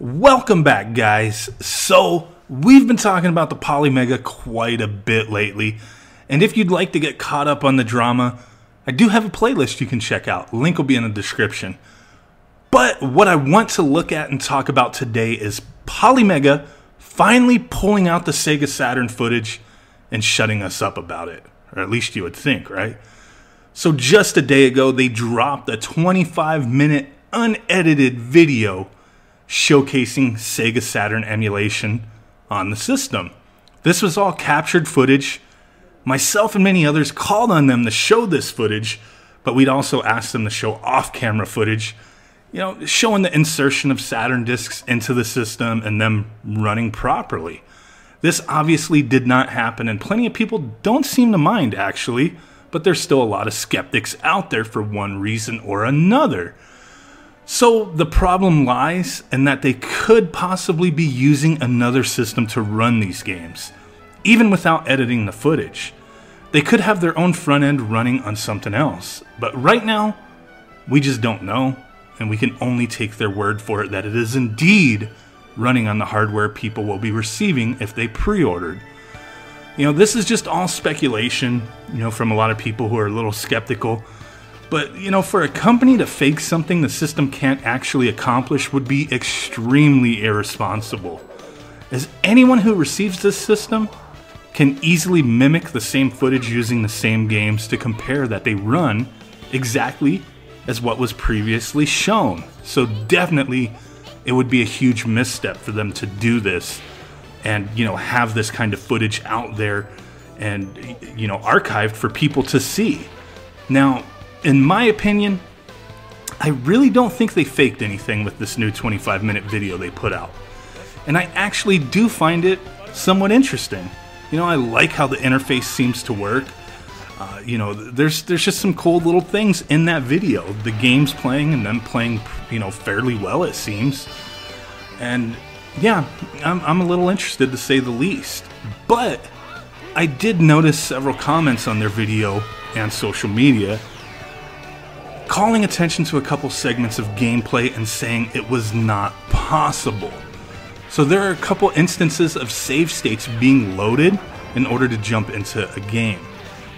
Welcome back, guys. So, we've been talking about the Polymega quite a bit lately, and if you'd like to get caught up on the drama, I do have a playlist you can check out. Link will be in the description. But what I want to look at and talk about today is Polymega finally pulling out the Sega Saturn footage and shutting us up about it. Or at least you would think, right? So just a day ago, they dropped a 25-minute unedited video showcasing Sega Saturn emulation on the system. This was all captured footage. Myself and many others called on them to show this footage, but we'd also asked them to show off-camera footage, showing the insertion of Saturn discs into the system and them running properly. This obviously did not happen, and plenty of people don't seem to mind, actually, but there's still a lot of skeptics out there for one reason or another. So the problem lies in that they could possibly be using another system to run these games, even without editing the footage. They could have their own front end running on something else, but right now, we just don't know, and we can only take their word for it that it is indeed running on the hardware people will be receiving if they pre-ordered. This is just all speculation, from a lot of people who are a little skeptical. But, for a company to fake something the system can't actually accomplish would be extremely irresponsible, as anyone who receives this system can easily mimic the same footage using the same games to compare that they run exactly as what was previously shown. So definitely it would be a huge misstep for them to do this and, have this kind of footage out there and, archived for people to see. Now, in my opinion, I really don't think they faked anything with this new 25-minute video they put out. And I actually do find it somewhat interesting. I like how the interface seems to work. There's just some cool little things in that video. The game's playing and them playing, fairly well, it seems. And yeah, I'm a little interested to say the least. But I did notice several comments on their video and social media calling attention to a couple segments of gameplay and saying it was not possible. So there are a couple instances of save states being loaded in order to jump into a game.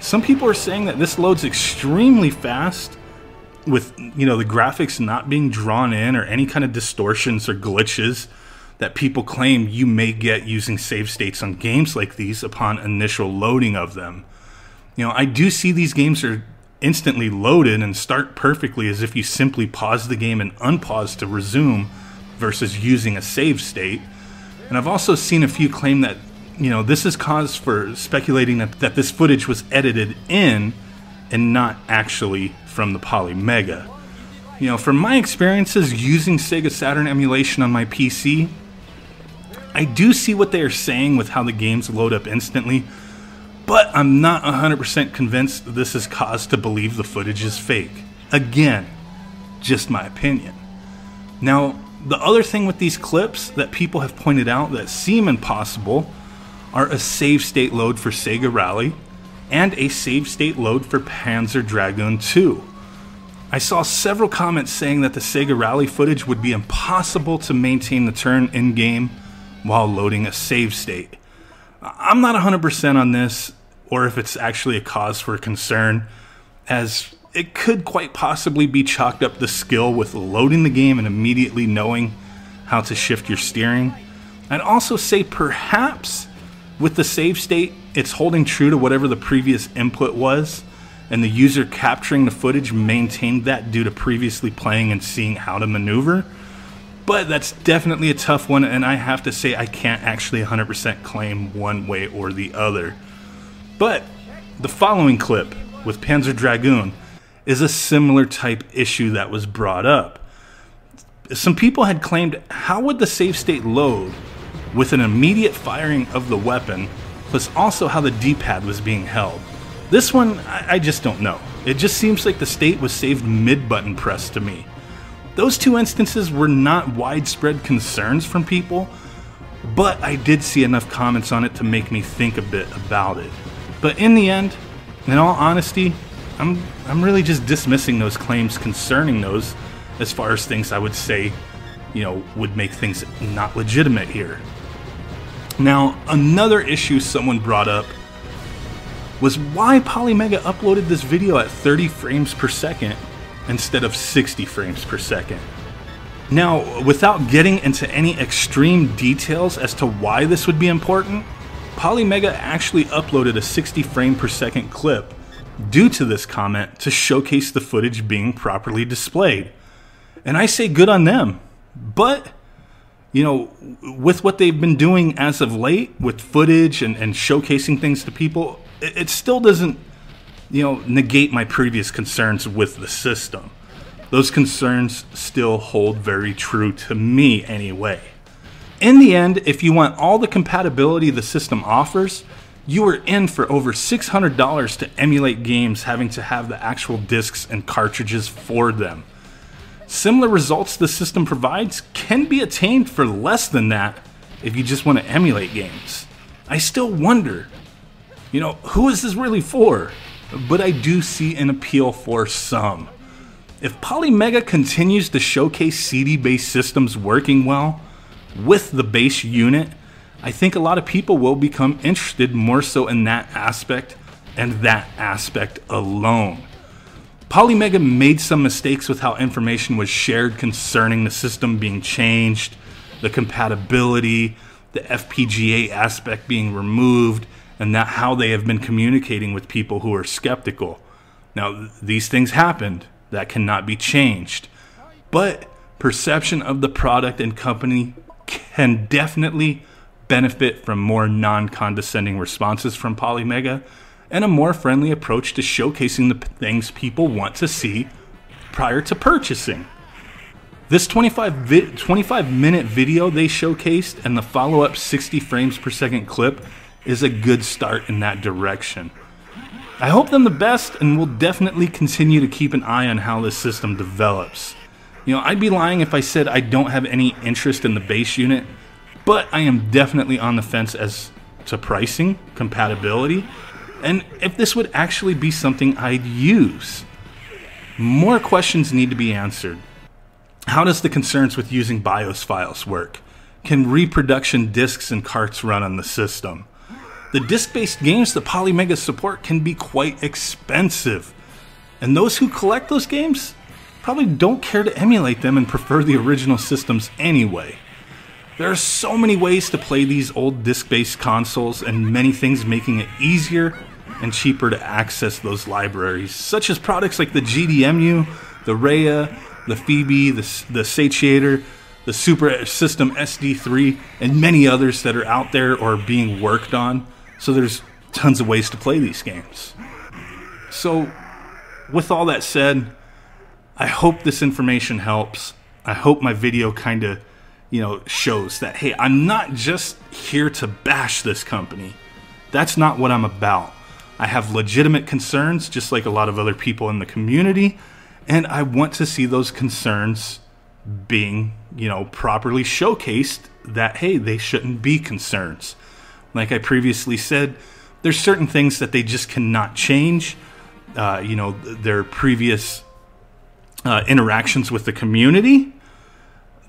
Some people are saying that this loads extremely fast with, the graphics not being drawn in or any kind of distortions or glitches that people claim you may get using save states on games like these upon initial loading of them. I do see these games are instantly loaded and start perfectly as if you simply pause the game and unpause to resume versus using a save state. And I've also seen a few claim that, this is cause for speculating that this footage was edited in and not actually from the Polymega. From my experiences using Sega Saturn emulation on my PC, I do see what they are saying with how the games load up instantly, but I'm not 100% convinced this is cause to believe the footage is fake. Again, just my opinion. Now, the other thing with these clips that people have pointed out that seem impossible are a save state load for Sega Rally and a save state load for Panzer Dragoon 2. I saw several comments saying that the Sega Rally footage would be impossible to maintain the turn in-game while loading a save state. I'm not 100% on this, or if it's actually a cause for concern, as it could quite possibly be chalked up to skill with loading the game and immediately knowing how to shift your steering. I'd also say perhaps with the save state, it's holding true to whatever the previous input was, and the user capturing the footage maintained that due to previously playing and seeing how to maneuver. But that's definitely a tough one, and I have to say I can't actually 100% claim one way or the other. But the following clip with Panzer Dragoon is a similar type issue that was brought up. Some people had claimed, how would the save state load with an immediate firing of the weapon, plus also how the D-pad was being held? This one, I just don't know. It just seems like the state was saved mid-button press to me. Those two instances were not widespread concerns from people, but I did see enough comments on it to make me think a bit about it. But in the end, in all honesty, I'm really just dismissing those claims concerning those as far as things I would say would make things not legitimate here. Now, another issue someone brought up was why Polymega uploaded this video at 30 frames per second instead of 60 frames per second. Now, without getting into any extreme details as to why this would be important, Polymega actually uploaded a 60 frame per second clip due to this comment to showcase the footage being properly displayed. And I say good on them, but with what they've been doing as of late with footage and showcasing things to people, it still doesn't negate my previous concerns with the system. Those concerns still hold very true to me anyway. In the end, if you want all the compatibility the system offers, you are in for over $600 to emulate games having to have the actual discs and cartridges for them. Similar results the system provides can be attained for less than that if you just want to emulate games. I still wonder, who is this really for? But I do see an appeal for some. If Polymega continues to showcase CD-based systems working well with the base unit, I think a lot of people will become interested more so in that aspect and that aspect alone. Polymega made some mistakes with how information was shared concerning the system being changed, the compatibility, the FPGA aspect being removed, and how they have been communicating with people who are skeptical. Now, these things happened. That cannot be changed. But perception of the product and company can definitely benefit from more non-condescending responses from Polymega and a more friendly approach to showcasing the things people want to see prior to purchasing. This 25-minute video they showcased and the follow-up 60 frames per second clip is a good start in that direction. I hope them the best, and will definitely continue to keep an eye on how this system develops. I'd be lying if I said I don't have any interest in the base unit, but I am definitely on the fence as to pricing, compatibility, and if this would actually be something I'd use. More questions need to be answered. How does the concerns with using BIOS files work? Can reproduction discs and carts run on the system? The disc-based games that Polymega support can be quite expensive, and those who collect those games probably don't care to emulate them and prefer the original systems anyway. There are so many ways to play these old disc-based consoles, and many things making it easier and cheaper to access those libraries, such as products like the GDEMU, the Rhea, the Phoebe, the Satiator, the Super System SD3, and many others that are out there or being worked on. So there's tons of ways to play these games. So with all that said, I hope this information helps. I hope my video kind of, shows that, hey, I'm not just here to bash this company. That's not what I'm about. I have legitimate concerns, just like a lot of other people in the community, and I want to see those concerns being, properly showcased that, hey, they shouldn't be concerns. Like I previously said, there's certain things that they just cannot change. Their previous interactions with the community,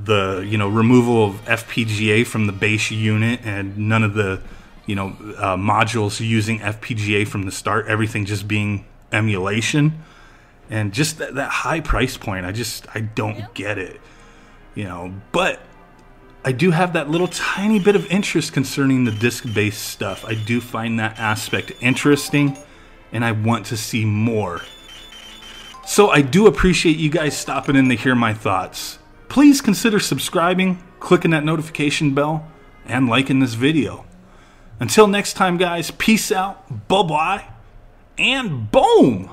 the removal of FPGA from the base unit, and none of the modules using FPGA from the start. Everything just being emulation, and just that high price point. I don't get it. But I do have that little tiny bit of interest concerning the disc-based stuff. I do find that aspect interesting, and I want to see more. So I do appreciate you guys stopping in to hear my thoughts. Please consider subscribing, clicking that notification bell, and liking this video. Until next time, guys, peace out, bye-bye, and boom!